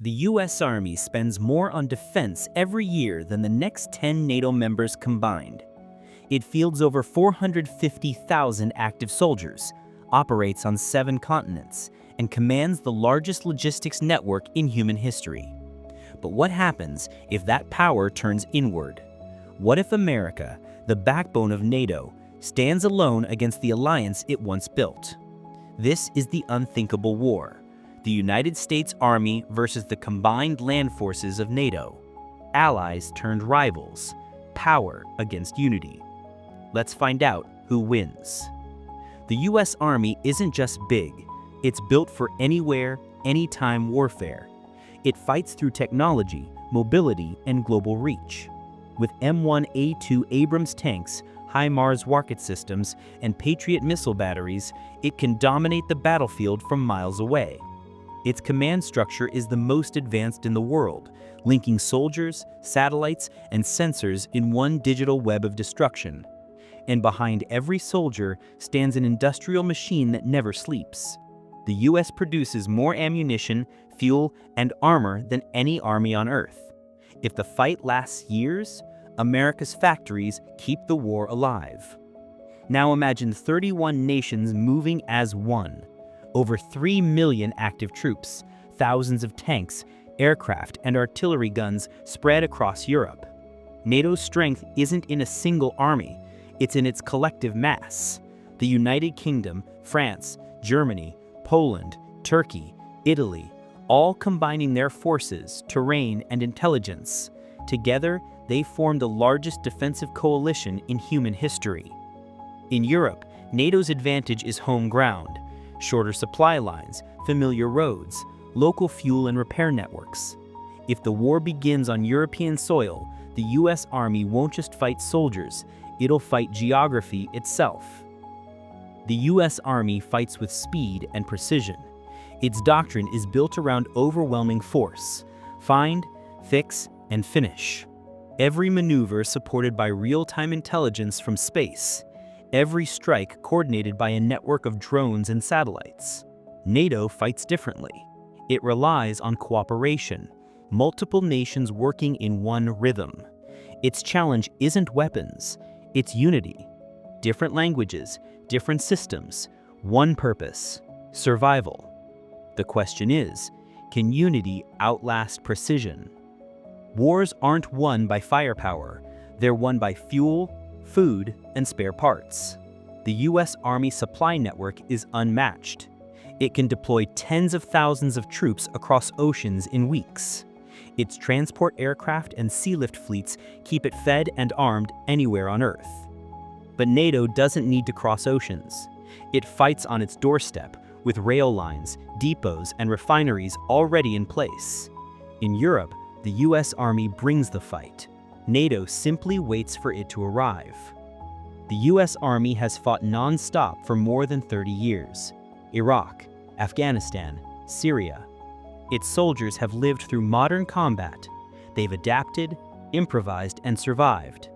The US Army spends more on defense every year than the next 10 NATO members combined. It fields over 450,000 active soldiers, operates on 7 continents, and commands the largest logistics network in human history. But what happens if that power turns inward? What if America, the backbone of NATO, stands alone against the alliance it once built? This is the unthinkable war. The United States Army versus the combined land forces of NATO. Allies turned rivals. Power against unity. Let's find out who wins. The US Army isn't just big. It's built for anywhere, anytime warfare. It fights through technology, mobility, and global reach. With M1A2 Abrams tanks, HIMARS rocket systems, and Patriot missile batteries, it can dominate the battlefield from miles away. Its command structure is the most advanced in the world, linking soldiers, satellites, and sensors in one digital web of destruction. And behind every soldier stands an industrial machine that never sleeps. The US produces more ammunition, fuel, and armor than any army on Earth. If the fight lasts years, America's factories keep the war alive. Now imagine 31 nations moving as one. Over 3 million active troops, thousands of tanks, aircraft, and artillery guns spread across Europe. NATO's strength isn't in a single army, it's in its collective mass. The United Kingdom, France, Germany, Poland, Turkey, Italy, all combining their forces, terrain, and intelligence. Together, they form the largest defensive coalition in human history. In Europe, NATO's advantage is home ground. Shorter supply lines, familiar roads, local fuel and repair networks. If the war begins on European soil, the US Army won't just fight soldiers, it'll fight geography itself. The US Army fights with speed and precision. Its doctrine is built around overwhelming force. Find, fix, and finish. Every maneuver supported by real-time intelligence from space. Every strike coordinated by a network of drones and satellites. NATO fights differently. It relies on cooperation, multiple nations working in one rhythm. Its challenge isn't weapons, it's unity. Different languages, different systems, one purpose: survival. The question is, can unity outlast precision? Wars aren't won by firepower, they're won by fuel, food, and spare parts. The US Army supply network is unmatched. It can deploy tens of thousands of troops across oceans in weeks. Its transport aircraft and sea lift fleets keep it fed and armed anywhere on Earth. But NATO doesn't need to cross oceans. It fights on its doorstep, with rail lines, depots, and refineries already in place. In Europe, the US Army brings the fight. NATO simply waits for it to arrive. The US Army has fought non-stop for more than 30 years. Iraq, Afghanistan, Syria. Its soldiers have lived through modern combat. They've adapted, improvised, and survived.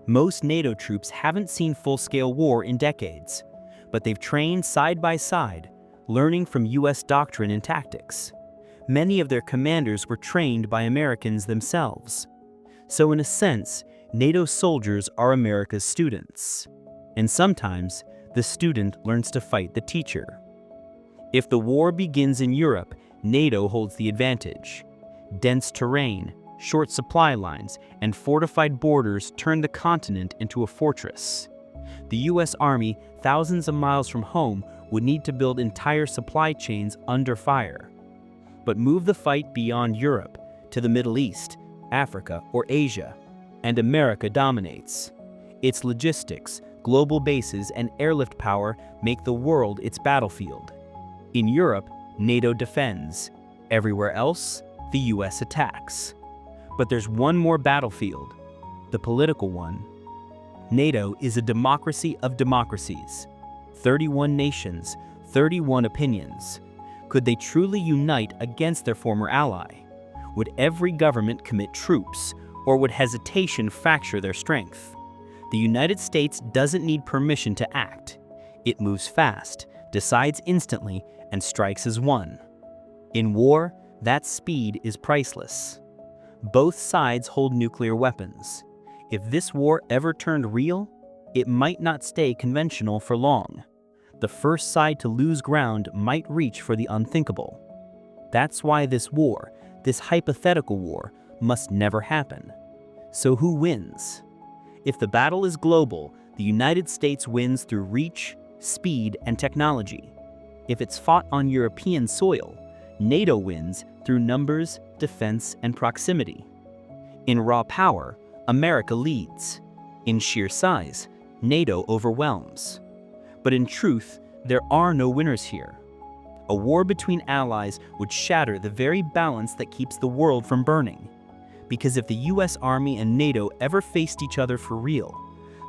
Most NATO troops haven't seen full-scale war in decades, but they've trained side by side, learning from US doctrine and tactics. Many of their commanders were trained by Americans themselves. So in a sense, NATO soldiers are America's students. And sometimes, the student learns to fight the teacher. If the war begins in Europe, NATO holds the advantage. Dense terrain, short supply lines, and fortified borders turn the continent into a fortress. The US Army, thousands of miles from home, would need to build entire supply chains under fire. But move the fight beyond Europe, to the Middle East, Africa, or Asia, and America dominates. Its logistics, global bases, and airlift power make the world its battlefield. In Europe, NATO defends. Everywhere else, the US attacks. But there's one more battlefield, the political one. NATO is a democracy of democracies. 31 nations, 31 opinions. Could they truly unite against their former ally? Would every government commit troops, or would hesitation fracture their strength? The United States doesn't need permission to act. It moves fast, decides instantly, and strikes as one. In war, That speed is priceless. Both sides hold nuclear weapons. If this war ever turned real, it might not stay conventional for long. The first side to lose ground might reach for the unthinkable. That's why this war, this hypothetical war, must never happen. So who wins? If the battle is global, the United States wins through reach, speed, and technology. If it's fought on European soil, NATO wins through numbers, defense, and proximity. In raw power, America leads. In sheer size, NATO overwhelms. But in truth, there are no winners here. A war between allies would shatter the very balance that keeps the world from burning. Because if the US Army and NATO ever faced each other for real,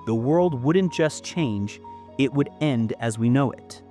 the world wouldn't just change, it would end as we know it.